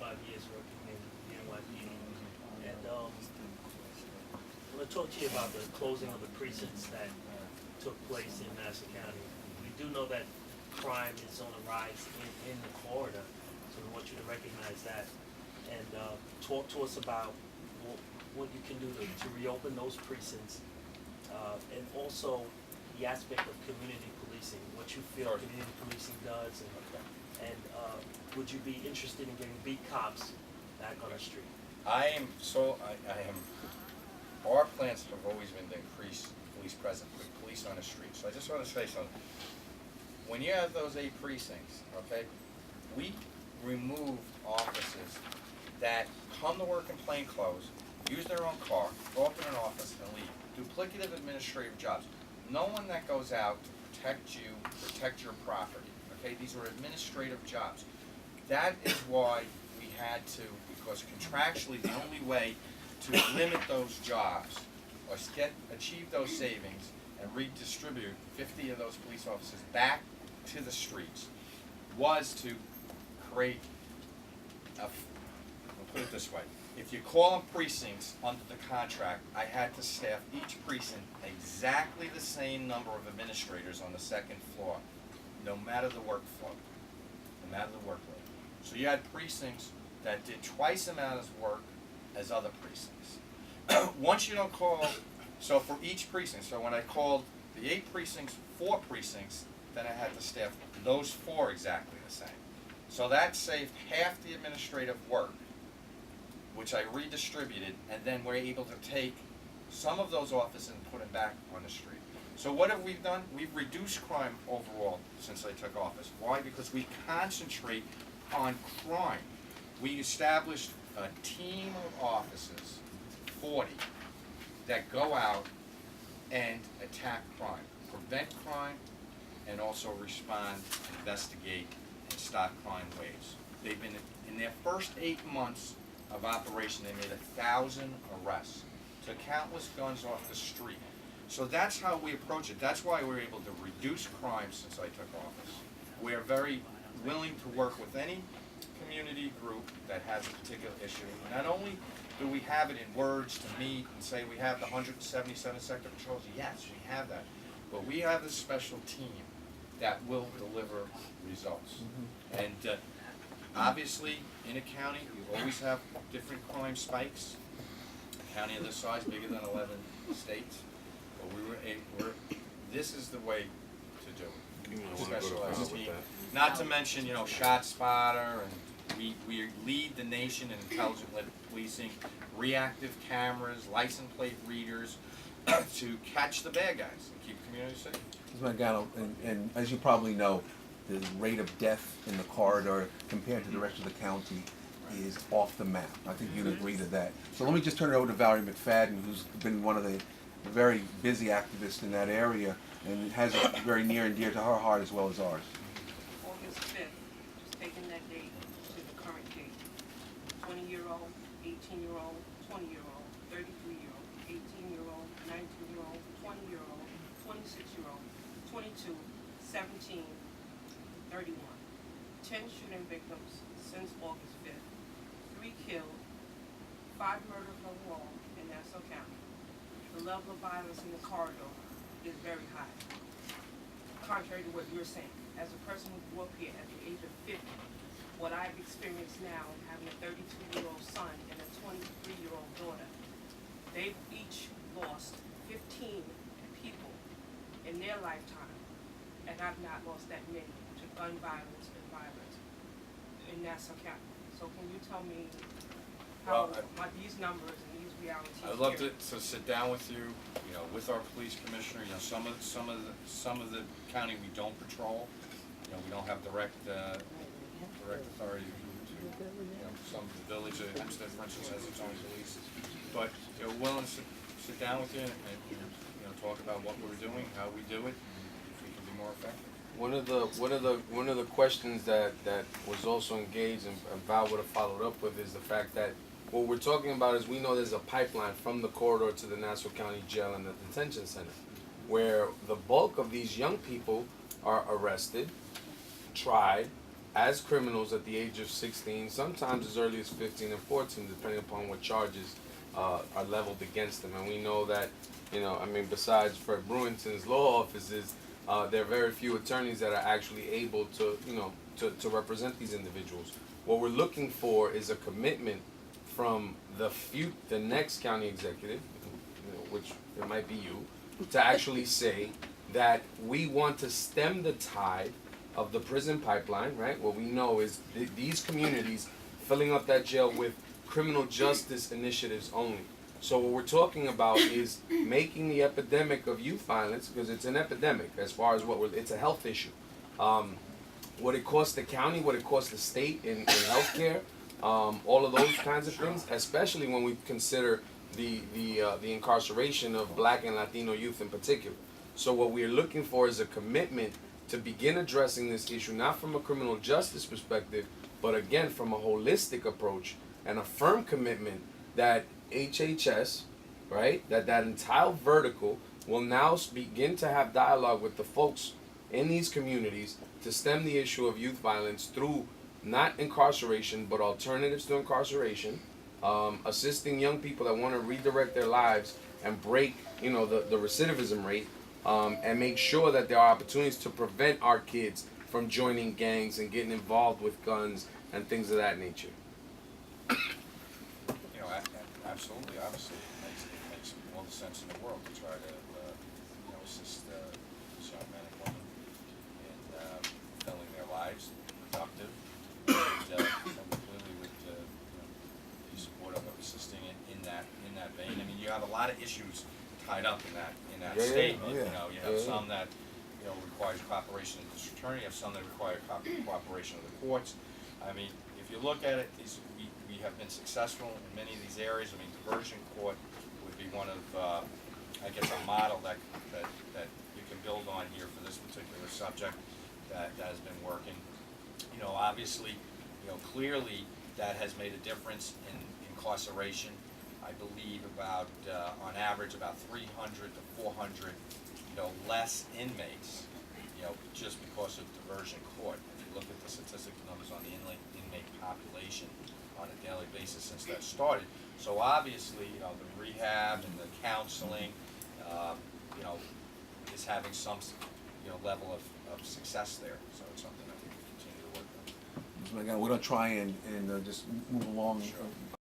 25 years working in the NYPD. And I want to talk to you about the closing of the precincts that took place in Nassau County. We do know that crime is on the rise in the corridor, so we want you to recognize that. And talk to us about what you can do to reopen those precincts, and also the aspect of community policing, what you feel community policing does, and would you be interested in getting beat cops back on the street? I am, our plans have always been to increase police presence, put police on the street. So I just want to say something. When you have those 8 precincts, okay, we removed officers that come to work in plain clothes, use their own car, go up in an office and leave. Duplicative administrative jobs. No one that goes out to protect you, protect your property, okay? These were administrative jobs. That is why we had to, because contractually the only way to limit those jobs or achieve those savings and redistribute 50 of those police officers back to the streets was to create we'll put it this way. If you call them precincts under the contract, I had to staff each precinct exactly the same number of administrators on the 2nd floor, no matter the workflow, no matter the workload. So you had precincts that did twice the amount of work as other precincts. Once you don't call, so for each precinct, so when I called the 8 precincts, 4 precincts, then I had to staff those 4 exactly the same. So that saved half the administrative work, which I redistributed, and then we're able to take some of those officers and put them back on the street. So what have we done? We've reduced crime overall since I took office. Why? Because we concentrate on crime. We established a team of officers, 40, that go out and attack crime, prevent crime, and also respond, investigate, and stop crime waves. They've been, in their first 8 months of operation, they made 1,000 arrests, took countless guns off the street. So that's how we approach it. That's why we're able to reduce crime since I took office. We're very willing to work with any community group that has a particular issue. Not only do we have it in words to meet and say we have the 177 sector patrols, yes, we have that, but we have a special team that will deliver results. And obviously, in a county, you always have different crime spikes. A county of this size, bigger than 11 states. But this is the way to do it. Specialized team. Not to mention, Shot Spotter, and we lead the nation in intelligent policing, reactive cameras, license plate readers, to catch the bad guys and keep communities safe. Mr. Mangano, and as you probably know, the rate of death in the corridor compared to the rest of the county is off the map. I think you'd agree to that. So let me just turn it over to Valerie McFadden, who's been one of the very busy activists in that area and has it very near and dear to her heart as well as ours. August 5th, just taking that date to the current date. 20-year-old, 18-year-old, 20-year-old, 33-year-old, 18-year-old, 19-year-old, 20-year-old, 26-year-old, 22, 17, 31. 10 shooting victims since August 5th. 3 killed, 5 murders overall in Nassau County. The level of violence in the corridor is very high. Contrary to what you're saying, as a person who grew up here at the age of 50, what I've experienced now, having a 32-year-old son and a 23-year-old daughter, they've each lost 15 people in their lifetime, and I've not lost that many to gun violence and violence in Nassau County. So can you tell me how these numbers and these realities? I'd love to sit down with you, with our police commissioner. Some of the county we don't patrol. We don't have direct authority to some of the village. Hempstead, for instance, has its own police. But we're willing to sit down with you and talk about what we're doing, how we do it, if we can be more effective. One of the questions that was also engaged and Val would have followed up with is the fact that what we're talking about is we know there's a pipeline from the corridor to the Nassau County Jail and the detention center, where the bulk of these young people are arrested, tried, as criminals at the age of 16, sometimes as early as 15 and 14, depending upon what charges are leveled against them. And we know that, besides Fred Brewington's law offices, there are very few attorneys that are actually able to, to represent these individuals. What we're looking for is a commitment from the next county executive, which it might be you, to actually say that we want to stem the tide of the prison pipeline, right? What we know is these communities filling up that jail with criminal justice initiatives only. So what we're talking about is making the epidemic of youth violence, because it's an epidemic as far as it's a health issue. What it costs the county, what it costs the state in healthcare, all of those kinds of things, especially when we consider the incarceration of Black and Latino youth in particular. So what we're looking for is a commitment to begin addressing this issue, not from a criminal justice perspective, but again from a holistic approach and a firm commitment that HHS, right, that entire vertical will now begin to have dialogue with the folks in these communities to stem the issue of youth violence through not incarceration, but alternatives to incarceration, assisting young people that want to redirect their lives and break, the recidivism rate, and make sure that there are opportunities to prevent our kids from joining gangs and getting involved with guns and things of that nature. Absolutely, obviously, it makes all the sense in the world to try to, assist these young men and women in fulfilling their lives, productive, and clearly would be supportive of assisting in that vein. I mean, you have a lot of issues tied up in that statement. You have some that requires cooperation of the district attorney. You have some that require cooperation of the courts. I mean, if you look at it, we have been successful in many of these areas. I mean, diversion court would be one of, I guess, a model that you can build on here for this particular subject that has been working. Obviously, clearly that has made a difference in incarceration. I believe about, on average, about 300 to 400, less inmates, just because of diversion court. If you look at the statistic numbers on the inmate population on a daily basis since that started. So obviously, the rehab and the counseling, is having some, level of success there. So it's something that we continue to work on. We're going to try and just move along. Sure.